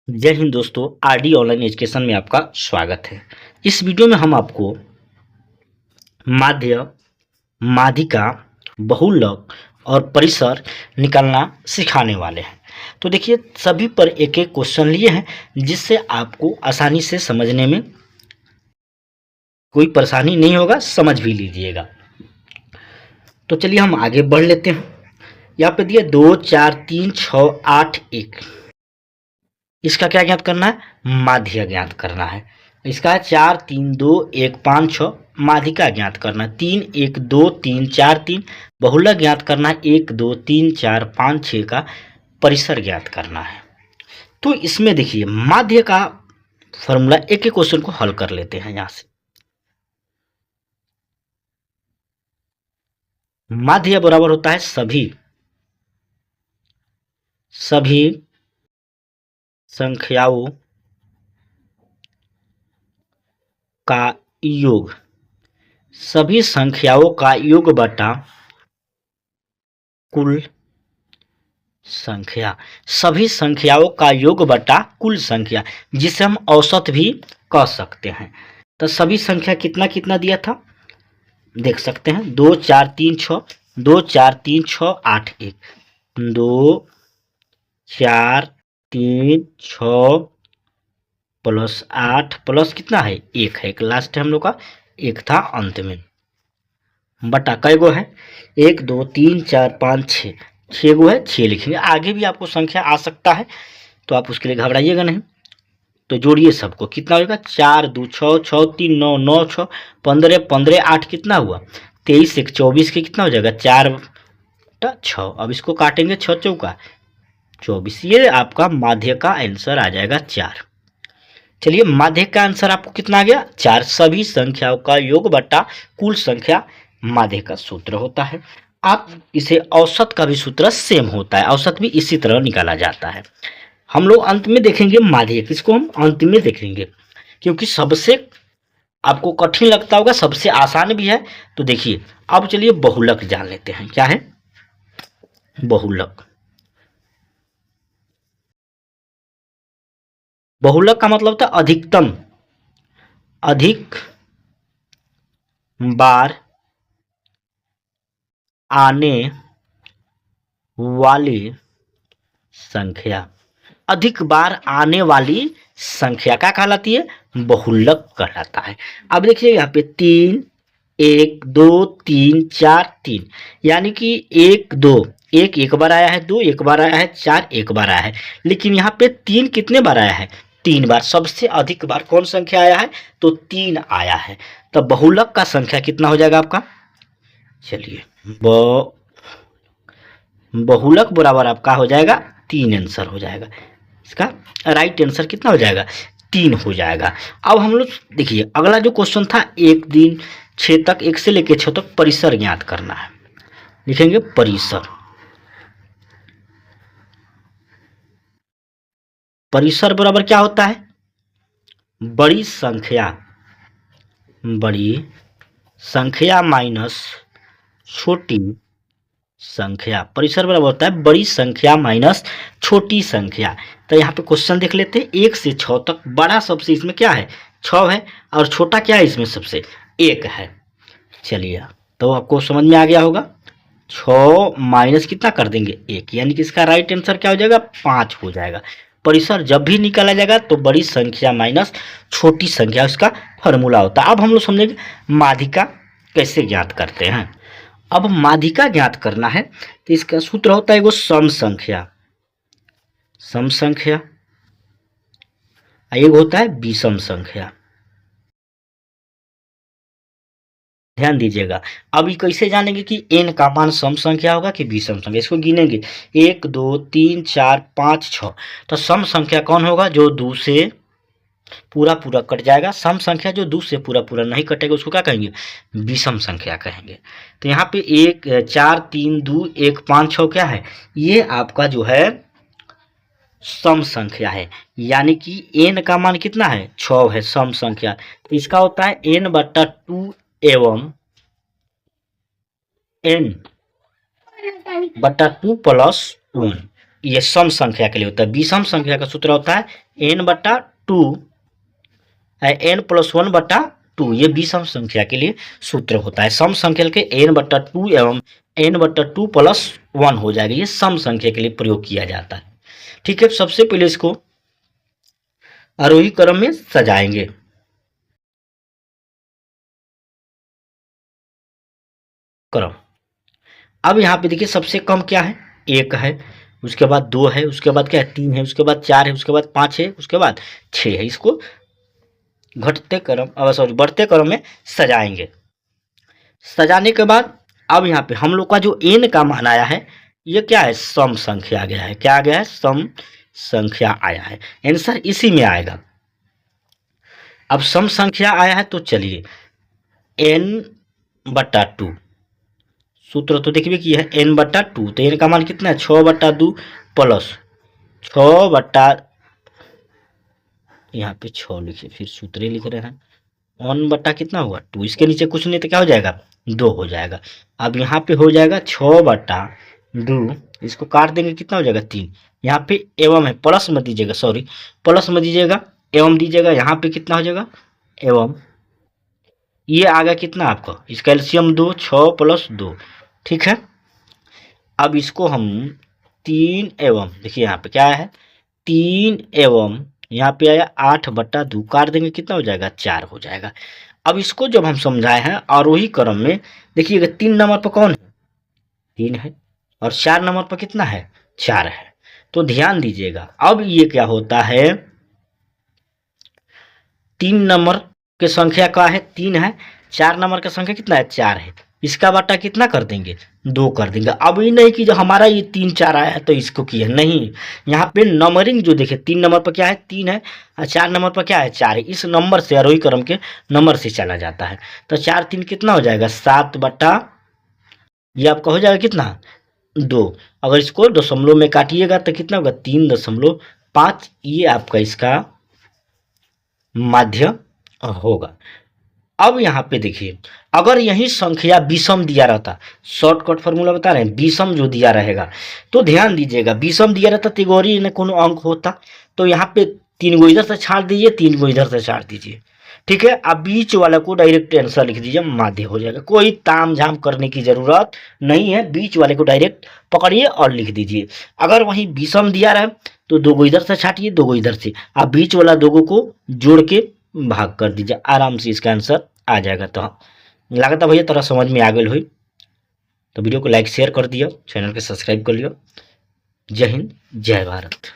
जय हिंद दोस्तों, RD online education में आपका स्वागत है। इस वीडियो में हम आपको माध्य, माध्यिका, बहुलक और परिसर निकालना सिखाने वाले हैं। तो देखिए, सभी पर एक एक क्वेश्चन लिए हैं जिससे आपको आसानी से समझने में कोई परेशानी नहीं होगा, समझ भी लीजिएगा। तो चलिए हम आगे बढ़ लेते हैं। यहाँ पे दिया 2, 4, 3, 6, 8, 1। इसका क्या ज्ञात करना है? माध्य ज्ञात करना है। इसका 4, 3, 2, 1, 5, 6 माध्यिका ज्ञात करना है। 3, 1, 2, 3, 4, 3 बहुलक ज्ञात करना है। 1, 2, 3, 4, 5, 6 का परिसर ज्ञात करना है। तो इसमें देखिए माध्य का फॉर्मूला, एक एक क्वेश्चन को हल कर लेते हैं। यहां से माध्य बराबर होता है सभी संख्याओं का योग, सभी संख्याओं का योग बटा कुल संख्या, सभी संख्याओं का योग बटा कुल संख्या, जिसे हम औसत भी कह सकते हैं। तो सभी संख्या कितना कितना दिया था देख सकते हैं। 2, 4, 3, 6, 2, 4, 3, 6, 8, 1, 2, 4, 3, 6 प्लस 8 प्लस कितना है? 1 है। एक लास्ट है हम लोग का, 1 था अंत में, बटा कई गो है? 1, 2, 3, 4, 5, 6, 6 गो है, 6 लिखेंगे। आगे भी आपको संख्या आ सकता है तो आप उसके लिए घबराइएगा नहीं। तो जोड़िए सबको, कितना होगा? 4, 2, 6, 6, 3, 9, 9, 6, 15, 15, 8 कितना हुआ? 23, 1, 24 के कितना हो जाएगा? 4 बटा 6। अब इसको काटेंगे, 6 चौका 24। ये आपका माध्य का आंसर आ जाएगा 4। चलिए, माध्य का आंसर आपको कितना आ गया? 4। सभी संख्याओं का योग बटा कुल संख्या माध्य का सूत्र होता है। आप इसे औसत का भी सूत्र सेम होता है, औसत भी इसी तरह निकाला जाता है। हम लोग अंत में देखेंगे माध्य, किसको हम अंत में देखेंगे, क्योंकि सबसे आपको कठिन लगता होगा, सबसे आसान भी है। तो देखिए, अब चलिए बहुलक जान लेते हैं। क्या है बहुलक? बहुलक का मतलब था अधिकतम, अधिक बार आने वाली संख्या, अधिक बार आने वाली संख्या क्या कहलाती है? बहुलक कहलाता है। अब देखिए यहाँ पे 3, 1, 2, 3, 4, 3, यानी कि 1, 2, 1 एक बार आया है, 2 एक बार आया है, 4 एक बार आया है। लेकिन यहाँ पे 3 कितने बार आया है? 3 बार। सबसे अधिक बार कौन संख्या आया है? तो 3 आया है। तो बहुलक का संख्या कितना हो जाएगा आपका? चलिए, बहुलक बराबर आपका हो जाएगा 3। आंसर हो जाएगा इसका, राइट आंसर कितना हो जाएगा? 3 हो जाएगा। अब हम लोग देखिए, अगला जो क्वेश्चन था 1 दिन 6 तक, 1 से लेकर 6 तक परिसर ज्ञात करना है। लिखेंगे परिसर। परिसर बराबर क्या होता है? बड़ी संख्या माइनस छोटी संख्या। परिसर बराबर होता है बड़ी संख्या माइनस छोटी संख्या। तो यहाँ पे क्वेश्चन देख लेते हैं। 1 से 6 तक बड़ा सबसे इसमें क्या है? 6 है, और छोटा क्या है इसमें सबसे? 1 है। चलिए, तो आपको समझ में आ गया होगा। 6 माइनस कितना कर देंगे? 1, यानी कि इसका राइट आंसर क्या हो जाएगा? 5 हो जाएगा। परिसर जब भी निकाला जाएगा तो बड़ी संख्या माइनस छोटी संख्या, उसका फॉर्मूला होता है। अब हम लोग समझेंगे माध्यिका कैसे ज्ञात करते हैं। अब माध्यिका ज्ञात करना है तो इसका सूत्र होता है एगो सम संख्या, एक होता है विषम संख्या। ध्यान दीजिएगा। अब ये कैसे जानेंगे कि n का मान सम संख्या होगा कि विषम संख्या? इसको गिनेंगे 1, 2, 3, 4, 5, 6। तो सम संख्या कौन होगा? जो 2 से पूरा पूरा कट जाएगा। सम संख्या जो 2 से पूरा पूरा नहीं कटेगा उसको क्या कहेंगे? विषम संख्या कहेंगे। तो यहाँ पे 1, 4, 3, 2, 1, 5, 6 क्या है? ये आपका जो है सम संख्या है, यानी कि n का मान कितना है? 6 है, सम संख्या। तो इसका होता है n बट्टा 2 एवं n बट्टा 2 प्लस 1। ये सम संख्या के लिए होता है। विषम संख्या का सूत्र होता है n/2 n+1/2। ये विषम संख्या के लिए सूत्र होता है। सम संख्या के n/2 एवं n/2 + 1 हो जाएगा। ये सम संख्या के लिए प्रयोग किया जाता है। ठीक है, सबसे पहले इसको आरोही क्रम में सजाएंगे। क्रम, अब यहाँ पे देखिए सबसे कम क्या है, 1 है, उसके बाद 2 है, उसके बाद क्या है, 3 है, उसके बाद 4 है, उसके बाद 5 है, उसके बाद 6 है। इसको घटते क्रम सॉरी बढ़ते क्रम में सजाएंगे। सजाने के बाद अब यहाँ पे हम लोग का जो n का मान आया है, ये क्या है, सम संख्या आ गया है। क्या आ गया है, सम संख्या आया है। आंसर इसी में आएगा। अब सम संख्या आया है तो चलिए n/2 सूत्र तो देखिए कि है n/2, तो n का मान कितना है, 6/2 प्लस 6 यहाँ पे 6 लिखिए, फिर सूत्र लिख रहे हैं 1 कितना हुआ 2, इसके नीचे कुछ नहीं तो क्या हो जाएगा, 2 हो जाएगा। अब यहाँ पे हो जाएगा 6/2, इसको काट देंगे कितना हो जाएगा 3। यहाँ पे एवं है, प्लस मत दीजिएगा, सॉरी प्लस मत दीजिएगा, एवं दीजिएगा। यहाँ पे कितना हो जाएगा, एवं ये आ गया कितना आपका, इसका एलसीएम 2, 6 + 2। ठीक है, अब इसको हम 3 एवं देखिए यहाँ पे क्या है, 3 एवं यहाँ पे आया 8/2, काट देंगे कितना हो जाएगा, 4 हो जाएगा। अब इसको जब हम समझाए हैं आरोही क्रम में, देखिएगा 3 नंबर पर कौन है, 3 है, और 4 नंबर पर कितना है, 4 है। तो ध्यान दीजिएगा, अब ये क्या होता है, 3 नंबर के संख्या का है 3 है, 4 नंबर का संख्या कितना है, 4 है। इसका बटा कितना कर देंगे, 2 कर देंगे। अब ये नहीं कि जो हमारा ये 3 4 आया है तो इसको किया, नहीं, यहाँ पे नंबरिंग जो देखे 3 नंबर पर क्या है, 3 है, और 4 नंबर पर क्या है, 4 है। इस नंबर से आरोही क्रम के नंबर से चला जाता है। तो 4 3 कितना हो जाएगा, 7 ये आपका हो जाएगा कितना, 2। अगर इसको दशमलव में काटिएगा तो कितना होगा, 3.5। ये आपका इसका माध्य होगा। अब यहाँ पे देखिए, अगर यही संख्या विषम दिया रहता, शॉर्टकट फॉर्मूला बता रहे हैं, विषम जो दिया रहेगा तो ध्यान दीजिएगा, विषम दिया रहता तिगोरी ने कोनो अंक होता, तो यहाँ पे 3 गो इधर से छाट दीजिए, 3 गो इधर से छाट दीजिए। ठीक है, अब बीच वाला को डायरेक्ट आंसर लिख दीजिए, माध्य हो जाएगा। कोई ताम झाम करने की जरूरत नहीं है, बीच वाले को डायरेक्ट पकड़िए और लिख दीजिए। अगर वहीं विषम दिया रहे तो 2 गो इधर से छाटिए, 2 गो इधर से, आप बीच वाला 2 गो को जोड़ के भाग कर दीजिए, आराम से इसका आंसर आ जाएगा। तो लगता भैया थोड़ा समझ में आ गई हुई, तो वीडियो को लाइक शेयर कर दियो, चैनल के सब्सक्राइब कर लियो। जय हिंद, जय भारत।